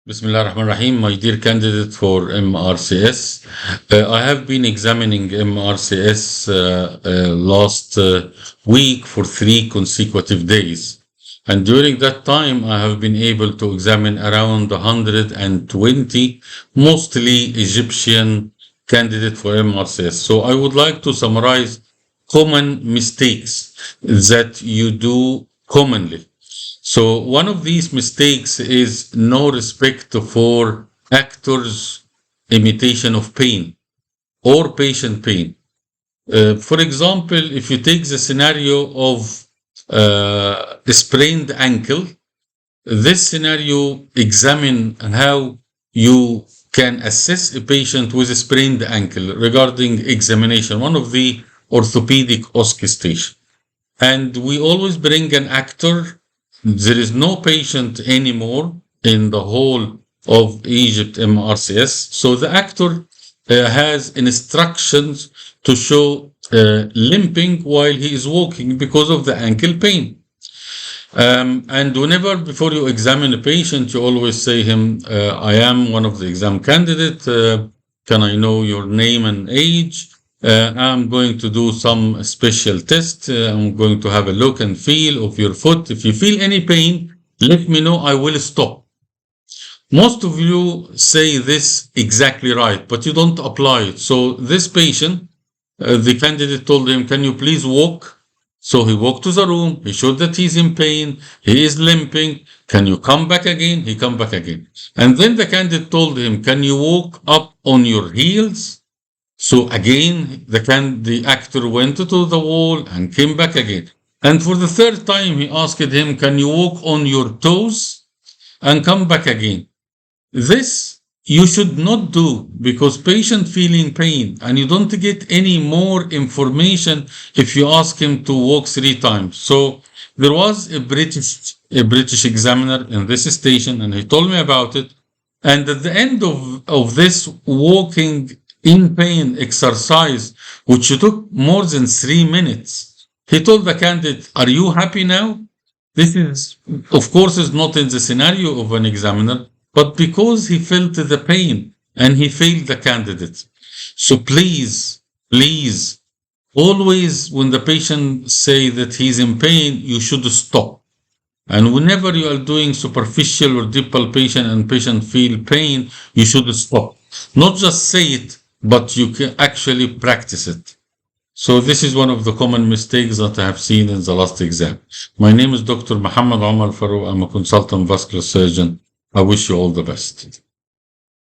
Bismillah ar-Rahman ar-Rahim, my dear candidate for MRCS. I have been examining MRCS last week for 3 consecutive days. And during that time, I have been able to examine around 120, mostly Egyptian candidate for MRCS. So I would like to summarize common mistakes that you do commonly. So one of these mistakes is no respect for actors' imitation of pain or patient pain. For example, if you take the scenario of a sprained ankle, this scenario examine how you can assess a patient with a sprained ankle regarding examination, one of the orthopedic auscultation. And we always bring an actor. There is no patient anymore in the whole of Egypt MRCS. So the actor has instructions to show limping while he is walking because of the ankle pain. And whenever before you examine a patient, you always say him, I am one of the exam candidates. Can I know your name and age? I'm going to do some special test. I'm going to have a look and feel of your foot. If you feel any pain, let me know. I will stop. Most of you say this exactly right, but you don't apply it. So this patient, the candidate told him, can you please walk? So he walked to the room. He showed that he's in pain. He is limping. Can you come back again? He come back again. And then the candidate told him, can you walk up on your heels? So again, the actor went to the wall and came back again. And for the third time, he asked him, can you walk on your toes and come back again? This you should not do because patient feeling pain and you don't get any more information if you ask him to walk 3 times. So there was a British examiner in this station and he told me about it. And at the end of this walking in pain exercise, which took more than 3 minutes, he told the candidate, are you happy now? This is, of course, is not in the scenario of an examiner, but because he felt the pain and he failed the candidate. So please, always when the patient say that he's in pain, you should stop. And whenever you are doing superficial or deep palpation and patient feel pain, you should stop. Not just say it, but you can actually practice it. So this is one of the common mistakes that I have seen in the last exam. My name is Dr. Muhammad Omar Farouk. I'm a consultant vascular surgeon. I wish you all the best.